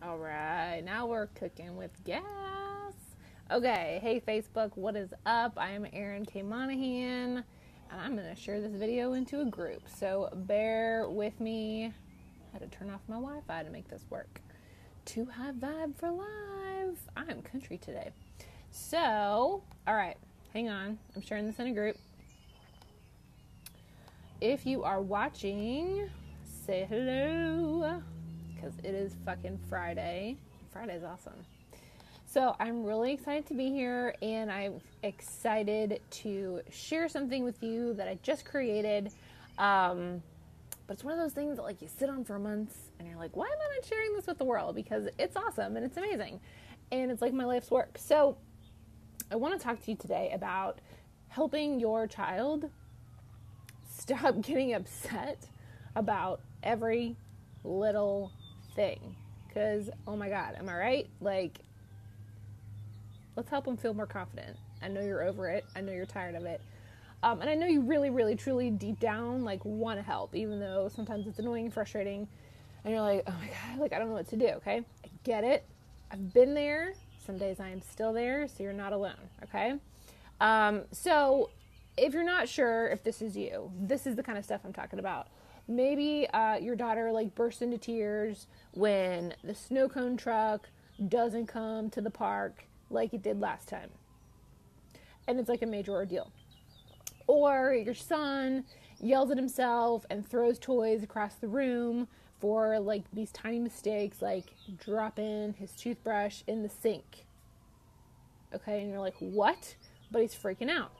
All right, now we're cooking with gas. Okay, hey Facebook, what is up? I am Erin K. Monaghan, and I'm going to share this video into a group. So bear with me. I had to turn off my Wi-Fi to make this work. Too high vibe for live. I'm country today. So, all right, hang on. I'm sharing this in a group. If you are watching, say hello, because it is fucking Friday. Friday's awesome. So I'm really excited to be here, and I'm excited to share something with you that I just created. But it's one of those things that like you sit on for months, and you're like, why am I not sharing this with the world? Because it's awesome and it's amazing, and it's like my life's work. So I want to talk to you today about helping your child stop getting upset about every little thing. Because, oh my God, am I right? Like, let's help them feel more confident. I know you're over it. I know you're tired of it. And I know you really, really, truly deep down, like, want to help, even though sometimes it's annoying and frustrating. And you're like, oh my God, like, I don't know what to do, okay? I get it. I've been there. Some days I am still there, so you're not alone, okay? So if you're not sure if this is you, this is the kind of stuff I'm talking about. Maybe your daughter, like, bursts into tears when the snow cone truck doesn't come to the park like it did last time. And it's like a major ordeal. Or your son yells at himself and throws toys across the room for like these tiny mistakes, like dropping his toothbrush in the sink. Okay, and you're like, what? But he's freaking out.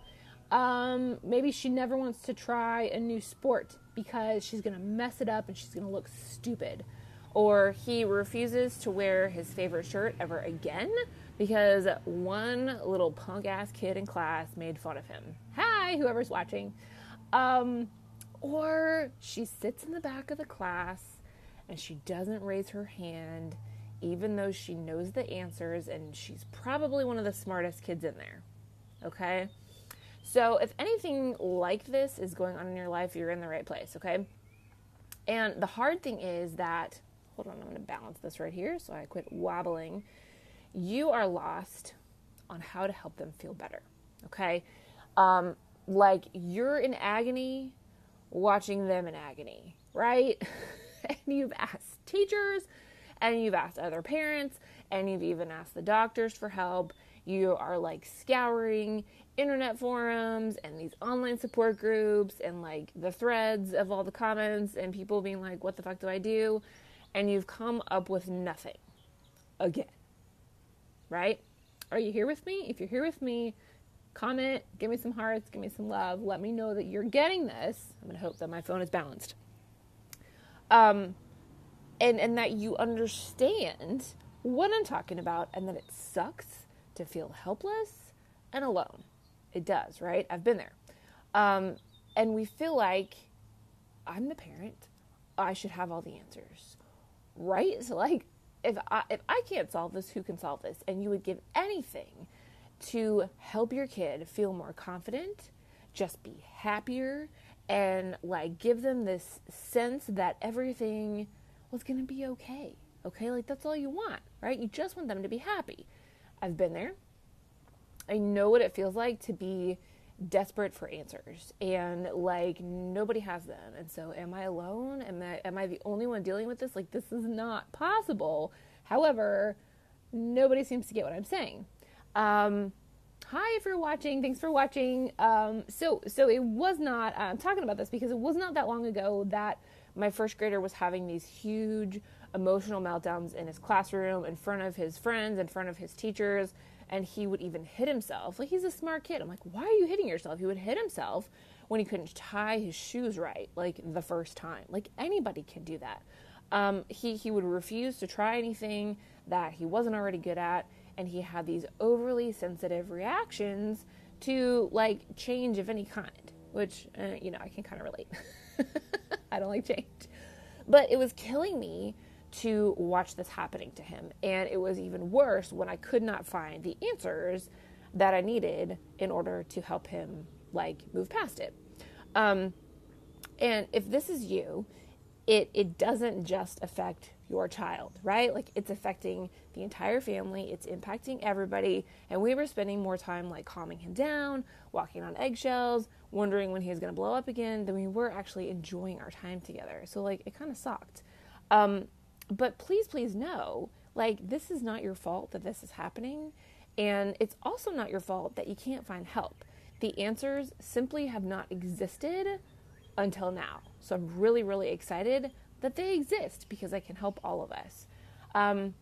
Maybe she never wants to try a new sport because she's going to mess it up and she's going to look stupid. Or he refuses to wear his favorite shirt ever again because one little punk-ass kid in class made fun of him. Hi, whoever's watching. Or she sits in the back of the class and she doesn't raise her hand even though she knows the answers and she's probably one of the smartest kids in there. Okay? So if anything like this is going on in your life, you're in the right place, okay? And the hard thing is that, hold on, I'm going to balance this right here so I quit wobbling. You are lost on how to help them feel better, okay? Like you're in agony watching them in agony, right? And you've asked teachers, and you've asked other parents, and you've even asked the doctors for help. You are like scouring internet forums and these online support groups and like the threads of all the comments and people being like, what the fuck do I do? And you've come up with nothing again, right? Are you here with me? If you're here with me, comment, give me some hearts, give me some love. Let me know that you're getting this. I'm going to hope that my phone is balanced. And that you understand what I'm talking about and that it sucks to feel helpless and alone. It does, right? I've been there. And we feel like I'm the parent. I should have all the answers, right? So like, if I can't solve this, who can solve this? And you would give anything to help your kid feel more confident, just be happier, and like give them this sense that everything was going to be okay. Okay? Like that's all you want, right? You just want them to be happy. I've been there. I know what it feels like to be desperate for answers and like nobody has them. And so am I alone? Am I the only one dealing with this? Like this is not possible. However, nobody seems to get what I'm saying. Hi, if you're watching, thanks for watching. So it was not, I'm talking about this because it was not that long ago that my first grader was having these huge emotional meltdowns in his classroom, in front of his friends, in front of his teachers, and he would even hit himself. Like, he's a smart kid. I'm like, why are you hitting yourself? He would hit himself when he couldn't tie his shoes right, like, the first time. Like, anybody can do that. He would refuse to try anything that he wasn't already good at, and he had these overly sensitive reactions to, like, change of any kind, which, I can kind of relate. I don't like change. But it was killing me to watch this happening to him. And it was even worse when I could not find the answers that I needed in order to help him, like, move past it. And if this is you, it doesn't just affect your child, right? Like it's affecting the entire family, it's impacting everybody, and we were spending more time like calming him down, walking on eggshells, wondering when he was going to blow up again than we were actually enjoying our time together. So like it kind of sucked. But please know, like this is not your fault that this is happening, and it's also not your fault that you can't find help. The answers simply have not existed until now. So I'm really, really excited that they exist because I can help all of us. I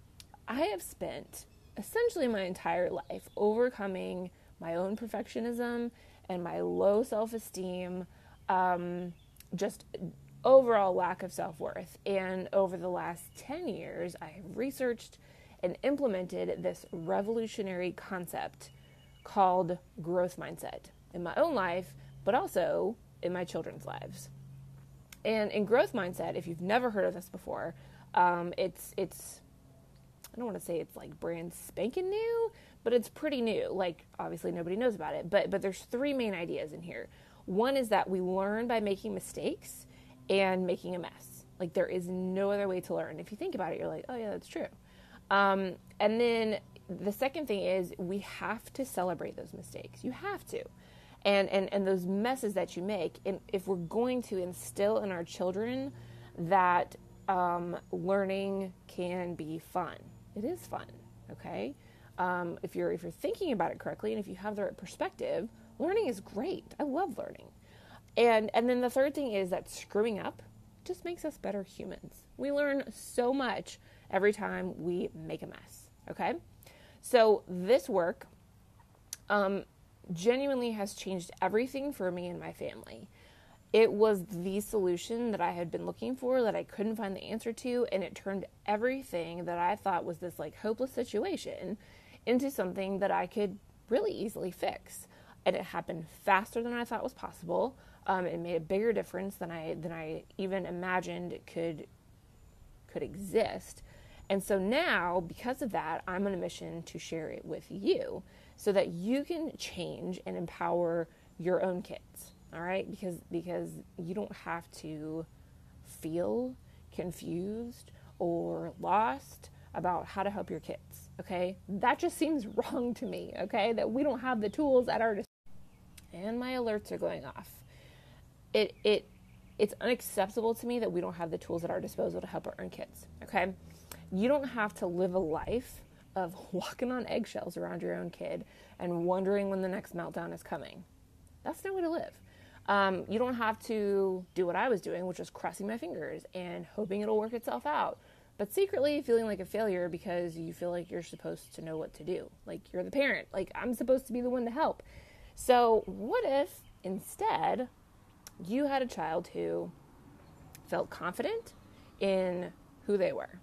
have spent essentially my entire life overcoming my own perfectionism and my low self-esteem, just overall lack of self-worth. And over the last 10 years, I have researched and implemented this revolutionary concept called growth mindset in my own life, but also in my children's lives. And in growth mindset, if you've never heard of this before, it's I don't want to say it's like brand spanking new, but it's pretty new. Like obviously nobody knows about it, but there's three main ideas in here. One is that we learn by making mistakes and making a mess. Like there is no other way to learn. If you think about it, you're like, oh yeah, that's true. And then the second thing is we have to celebrate those mistakes. You have to. And those messes that you make, and if we're going to instill in our children that learning can be fun, it is fun, okay? If you're thinking about it correctly, and if you have the right perspective, learning is great. I love learning. And then the third thing is that screwing up just makes us better humans. We learn so much every time we make a mess, okay? So this work genuinely has changed everything for me and my family. It was the solution that I had been looking for, that I couldn't find the answer to, and it turned everything that I thought was this like hopeless situation into something that I could really easily fix. And it happened faster than I thought was possible. It made a bigger difference than I even imagined it could exist. And so now, because of that, I'm on a mission to share it with you so that you can change and empower your own kids, all right? Because you don't have to feel confused or lost about how to help your kids, okay? That just seems wrong to me, okay? That we don't have the tools at our disposal. And my alerts are going off. It's unacceptable to me that we don't have the tools at our disposal to help our own kids, okay? You don't have to live a life of walking on eggshells around your own kid and wondering when the next meltdown is coming. That's no way to live. You don't have to do what I was doing, which was crossing my fingers and hoping it'll work itself out, but secretly feeling like a failure because you feel like you're supposed to know what to do. Like you're the parent. Like I'm supposed to be the one to help. So what if instead you had a child who felt confident in who they were?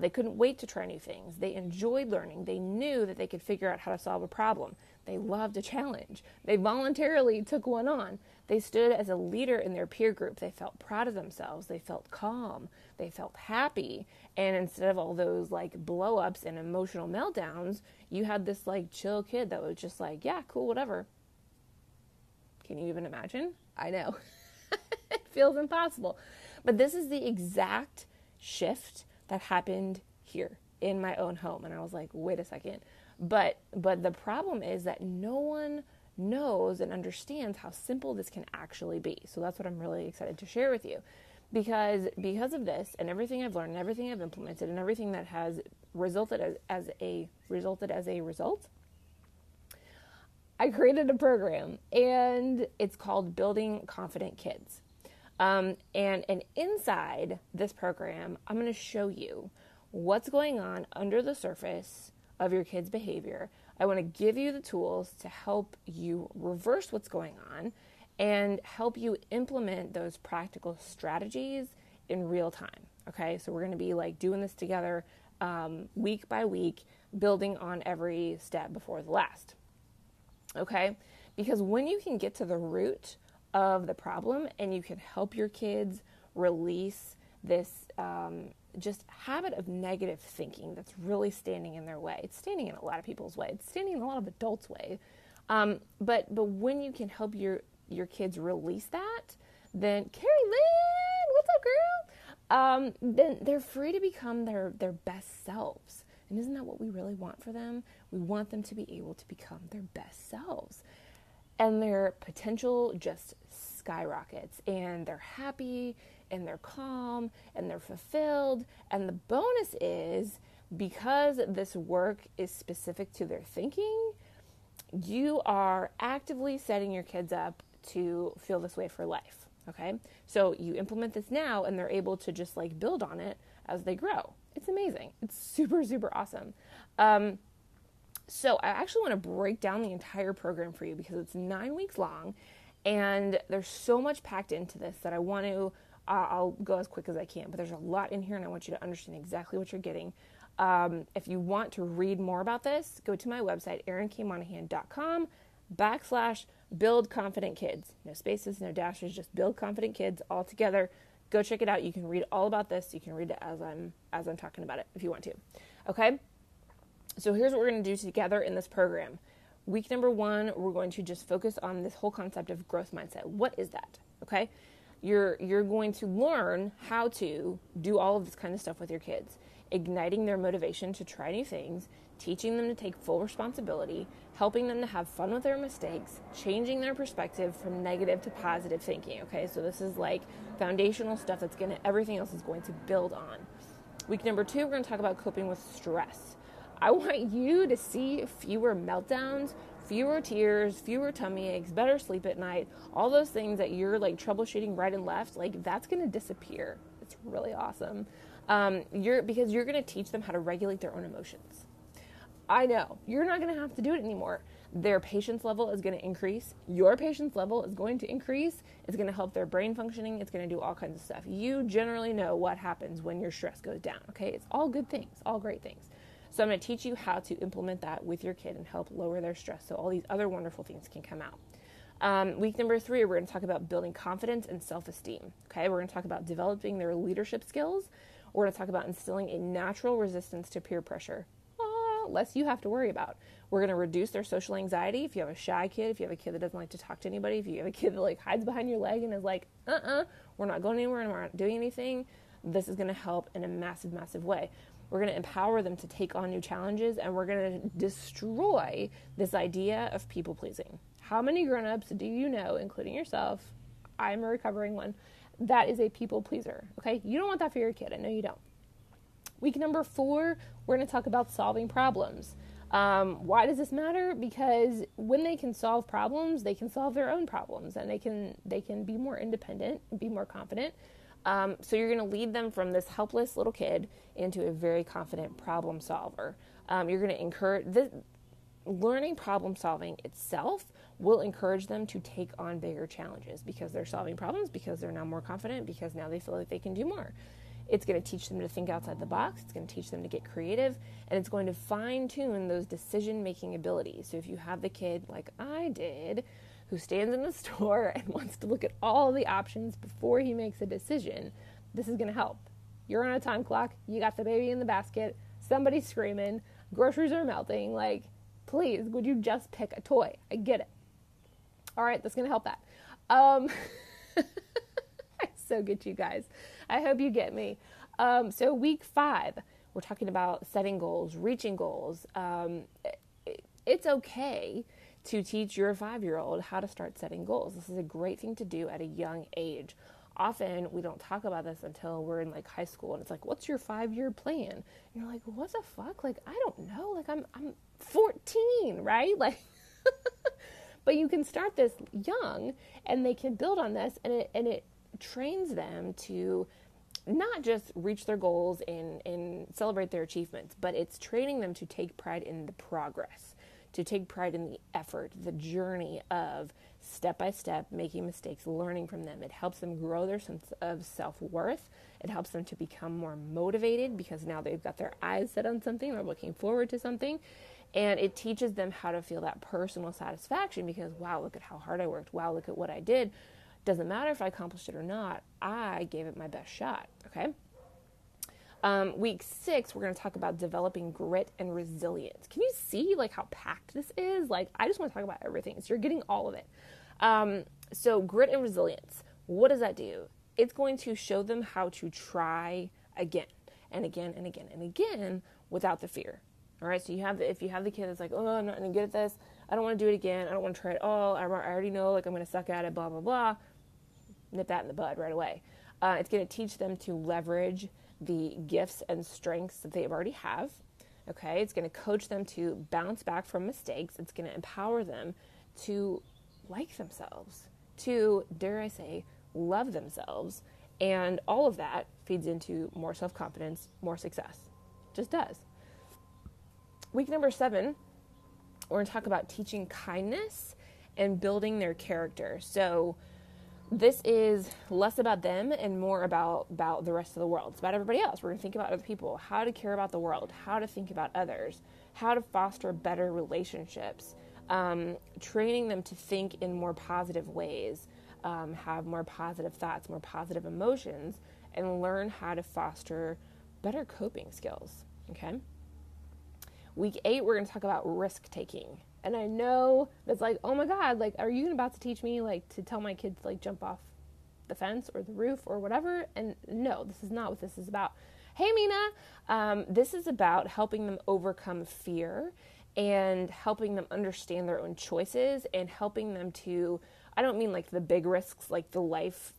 They couldn't wait to try new things. They enjoyed learning. They knew that they could figure out how to solve a problem. They loved a challenge. They voluntarily took one on. They stood as a leader in their peer group. They felt proud of themselves. They felt calm. They felt happy. And instead of all those like blow-ups and emotional meltdowns, you had this like chill kid that was just like, yeah, cool, whatever. Can you even imagine? I know. It feels impossible. But this is the exact shift that happened here in my own home. And I was like, wait a second. But the problem is that no one knows and understands how simple this can actually be. So that's what I'm really excited to share with you. Because of this and everything I've learned and everything I've implemented and everything that has resulted as a result, I created a program, and it's called Building Confident Kids. And inside this program, I'm going to show you what's going on under the surface of your kid's behavior. I want to give you the tools to help you reverse what's going on and help you implement those practical strategies in real time. Okay, so we're going to be like doing this together week by week, building on every step before the last. Okay, because when you can get to the root of the problem and you can help your kids release this just habit of negative thinking that's really standing in their way. It's standing in a lot of people's way. It's standing in a lot of adults' way. But when you can help your kids release that, then Carrie Lynn, what's up, then they're free to become their best selves. And isn't that what we really want for them? We want them to be able to become their best selves. And their potential just skyrockets. And they're happy, and they're calm, and they're fulfilled. And the bonus is, because this work is specific to their thinking, you are actively setting your kids up to feel this way for life. Okay? So you implement this now, and they're able to just like build on it as they grow. It's amazing. It's super, super awesome. So I actually want to break down the entire program for you because it's 9 weeks long, and there's so much packed into this that I want to, I'll go as quick as I can, but there's a lot in here, and I want you to understand exactly what you're getting. If you want to read more about this, go to my website, erinkmonahan.com/build confident kids. No spaces, no dashes, just build confident kids all together. Go check it out. You can read all about this. You can read it as I'm talking about it if you want to. Okay? So here's what we're going to do together in this program. Week number 1, we're going to just focus on this whole concept of growth mindset. What is that? Okay? You're going to learn how to do all of this kind of stuff with your kids, igniting their motivation to try new things, teaching them to take full responsibility, helping them to have fun with their mistakes, changing their perspective from negative to positive thinking. Okay? So this is like foundational stuff that's everything else is going to build on. Week number 2, we're going to talk about coping with stress. I want you to see fewer meltdowns, fewer tears, fewer tummy aches, better sleep at night, all those things that you're like troubleshooting right and left, like that's going to disappear. It's really awesome. Because you're going to teach them how to regulate their own emotions. I know, you're not going to have to do it anymore. Their patience level is going to increase. Your patience level is going to increase. It's going to help their brain functioning. It's going to do all kinds of stuff. You generally know what happens when your stress goes down, okay? It's all good things, all great things. So I'm going to teach you how to implement that with your kid and help lower their stress so all these other wonderful things can come out. Week number 3, we're going to talk about building confidence and self-esteem, okay? We're going to talk about developing their leadership skills. We're going to talk about instilling a natural resistance to peer pressure. Less you have to worry about. We're going to reduce their social anxiety. If you have a shy kid, if you have a kid that doesn't like to talk to anybody, if you have a kid that like hides behind your leg and is like, we're not going anywhere and we're not doing anything, this is going to help in a massive, massive way. We're going to empower them to take on new challenges, and we're going to destroy this idea of people pleasing. How many grown-ups do you know, including yourself, I'm a recovering one, that is a people pleaser, okay? You don't want that for your kid. I know you don't. Week number 4, we're going to talk about solving problems. Why does this matter? Because when they can solve problems, they can solve their own problems, and they can be more independent and be more confident. So you're going to lead them from this helpless little kid into a very confident problem solver. You're going to encourage this. Learning problem solving itself will encourage them to take on bigger challenges because they're solving problems, because they're now more confident, because now they feel like they can do more. It's going to teach them to think outside the box. It's going to teach them to get creative, and it's going to fine-tune those decision-making abilities. So if you have the kid, like I did, who stands in the store and wants to look at all the options before he makes a decision, this is going to help. You're on a time clock. You got the baby in the basket. Somebody's screaming. Groceries are melting. Like, please, would you just pick a toy? I get it. All right, that's going to help that. I so get you guys. I hope you get me. So week 5, we're talking about setting goals, reaching goals. It's okay to teach your 5-year-old how to start setting goals. This is a great thing to do at a young age. Often we don't talk about this until we're in like high school, and it's like, what's your 5-year plan? And you're like, what the fuck? Like, I don't know. Like, I'm 14, right? Like, but you can start this young, and they can build on this, and it trains them to not just reach their goals and celebrate their achievements, but it's training them to take pride in the progress, to take pride in the effort, the journey of step by step, making mistakes, learning from them. It helps them grow their sense of self-worth. It helps them to become more motivated because now they've got their eyes set on something, they're looking forward to something. And it teaches them how to feel that personal satisfaction because, wow, look at how hard I worked. Wow, look at what I did. Doesn't matter if I accomplished it or not. I gave it my best shot, okay? Week 6, we're going to talk about developing grit and resilience. Can you see like how packed this is? Like, I just want to talk about everything. So you're getting all of it. So grit and resilience, what does that do? it's going to show them how to try again and again and again and again without the fear. All right, so if you have the kid that's like, oh, I'm not going to get at this, I don't want to do it again, I don't want to try it all, I already know, like, I'm going to suck at it, blah, blah, blah, nip that in the bud right away. It's going to teach them to leverage the gifts and strengths that they already have. Okay, it's going to coach them to bounce back from mistakes. It's going to empower them to like themselves, to, dare I say, love themselves. And all of that feeds into more self-confidence, more success. Just does. Week number 7, we're going to talk about teaching kindness and building their character. So this is less about them and more about the rest of the world. It's about everybody else. We're going to think about other people, how to care about the world, how to think about others, how to foster better relationships, training them to think in more positive ways, have more positive thoughts, more positive emotions, and learn how to foster better coping skills. Okay? Week 8, we're going to talk about risk taking. And I know that's like, oh my God, like, are you about to teach me, like, to tell my kids to, like, jump off the fence or the roof or whatever? And no, this is not what this is about. Hey, Mina, this is about helping them overcome fear and helping them understand their own choices and helping them to, I don't mean like the big risks, like the life,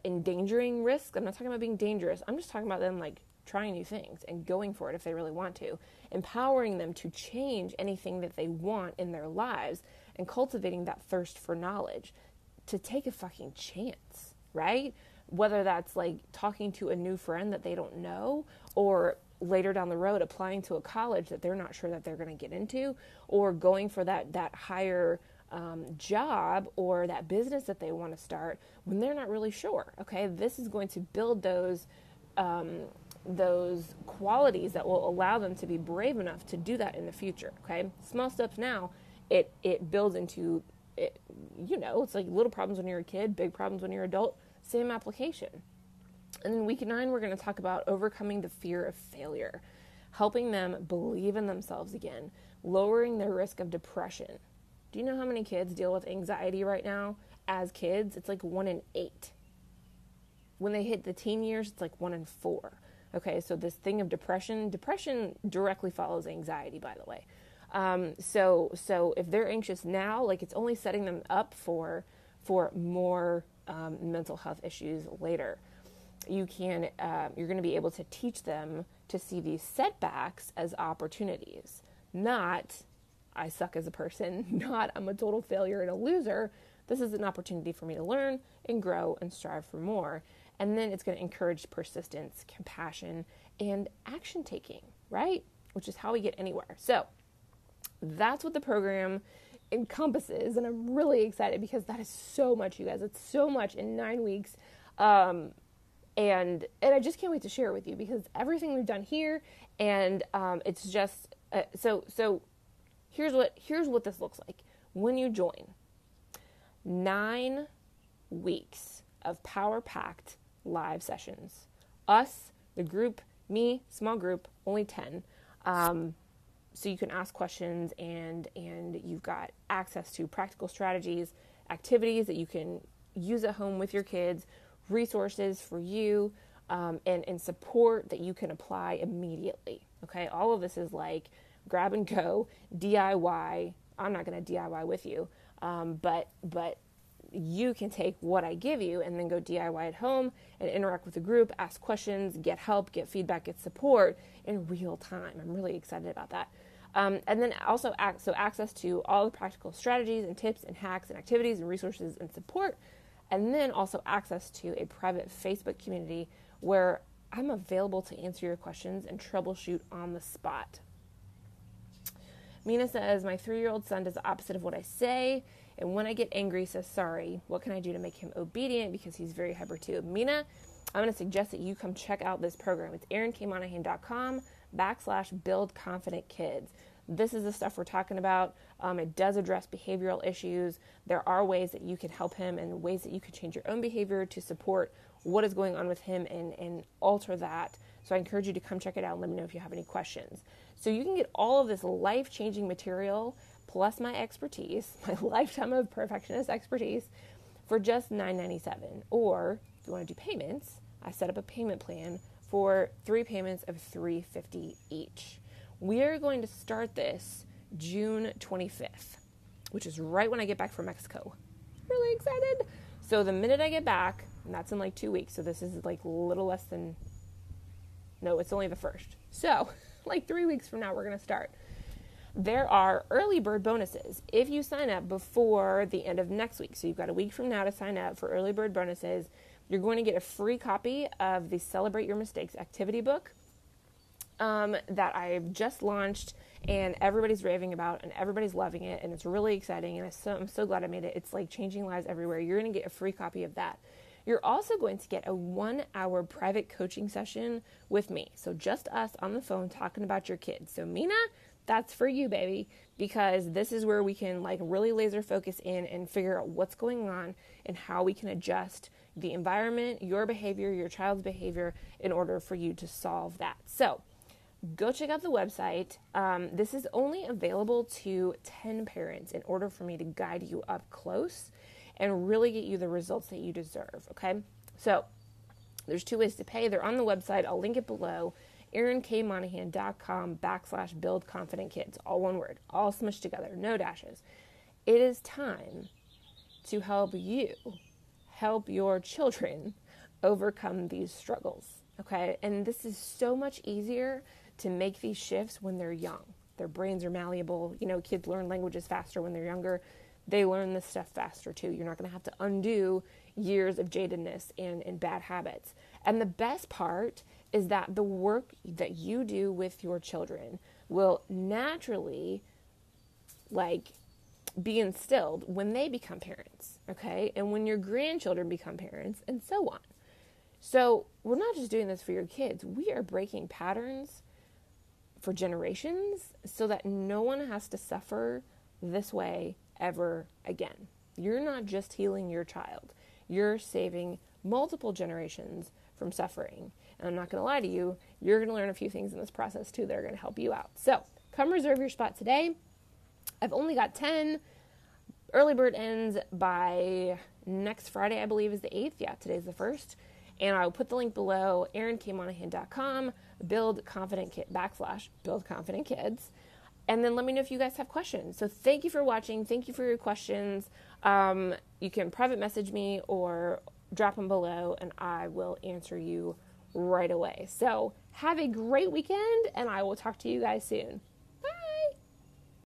endangering risks. I'm not talking about being dangerous. I'm just talking about them, like, trying new things and going for it if they really want to, empowering them to change anything that they want in their lives and cultivating that thirst for knowledge to take a fucking chance, right? Whether that's like talking to a new friend that they don't know, or later down the road applying to a college that they're not sure that they're going to get into, or going for that higher job or that business that they want to start when they're not really sure. Okay, this is going to build those qualities that will allow them to be brave enough to do that in the future. Okay, small steps now, it builds into it, it's like little problems when you're a kid, big problems when you're an adult, same application. And then week 9, we're going to talk about overcoming the fear of failure, helping them believe in themselves again, lowering their risk of depression. Do you know how many kids deal with anxiety right now as kids? It's like 1 in 8. When they hit the teen years, it's like 1 in 4. Okay, so this thing of depression directly follows anxiety, by the way. So if they're anxious now, like, it's only setting them up for more mental health issues later. You're going to be able to teach them to see these setbacks as opportunities, not I suck as a person, not I'm a total failure and a loser. This is an opportunity for me to learn and grow and strive for more. And then it's going to encourage persistence, compassion, and action taking, right? Which is how we get anywhere. So that's what the program encompasses. And I'm really excited because that is so much, you guys. It's so much in 9 weeks. And I just can't wait to share it with you because everything we've done here, and it's just, so here's what this looks like. When you join, 9 weeks of power-packed live sessions. Us, the group, me, small group, only 10. So you can ask questions and you've got access to practical strategies, activities that you can use at home with your kids, resources for you, and support that you can apply immediately. Okay, all of this is like grab and go, DIY. I'm not going to DIY with you, but you can take what I give you and then go DIY at home and interact with the group, ask questions, get help, get feedback, get support in real time. I'm really excited about that. And then also access to all the practical strategies and tips and hacks and activities and resources and support. And then also access to a private Facebook community where I'm available to answer your questions and troubleshoot on the spot. Mina says, my 3-year-old son does the opposite of what I say. And when I get angry, says sorry. What can I do to make him obedient? Because he's very hyper too. Mina, I'm going to suggest that you come check out this program. It's erinkmonaghan.com/build confident kids. This is the stuff we're talking about. It does address behavioral issues. There are ways that you can help him and ways that you can change your own behavior to support what is going on with him and alter that. So I encourage you to come check it out and let me know if you have any questions. So you can get all of this life-changing material plus my expertise, my lifetime of perfectionist expertise, for just $9.97. Or if you want to do payments, I set up a payment plan for 3 payments of $3.50 each. We are going to start this June 25th, which is right when I get back from Mexico. Really excited. So the minute I get back, and that's in like 2 weeks, so this is like a little less than, no, it's only the 1st. So like 3 weeks from now, we're going to start. There are early bird bonuses if you sign up before the end of next week. So you've got a week from now to sign up for early bird bonuses. You're going to get a free copy of the Celebrate Your Mistakes activity book that I've just launched, and everybody's raving about, and everybody's loving it, and it's really exciting, and I'm so glad I made it. It's like changing lives everywhere. You're going to get a free copy of that. You're also going to get a 1-hour private coaching session with me. So just us on the phone talking about your kids. So Mina, that's for you, baby, because this is where we can like really laser focus in and figure out what's going on and how we can adjust the environment, your behavior, your child's behavior in order for you to solve that. So go check out the website. This is only available to 10 parents in order for me to guide you up close and really get you the results that you deserve, okay? So there's 2 ways to pay. They're on the website. I'll link it below. ErinKMonaghan.com/buildconfidentkids. All one word, all smushed together, no dashes. It is time to help you help your children overcome these struggles, okay? And this is so much easier to make these shifts when they're young. Their brains are malleable. You know, kids learn languages faster when they're younger. They learn this stuff faster too. You're not going to have to undo years of jadedness and bad habits. And the best part is that the work that you do with your children will naturally be instilled when they become parents, okay? And when your grandchildren become parents, and so on. So we're not just doing this for your kids. We are breaking patterns for generations so that no one has to suffer this way ever again. You're not just healing your child. You're saving multiple generations from suffering. And I'm not going to lie to you, you're going to learn a few things in this process too that are going to help you out. So come reserve your spot today. I've only got 10. Early bird ends by next Friday, I believe is the 8th. Yeah, today's the 1st. And I'll put the link below, ErinKMonaghan.com, build confident kids. And then let me know if you guys have questions. So thank you for watching. Thank you for your questions. You can private message me or drop them below, and I will answer you right away. So have a great weekend, and I will talk to you guys soon.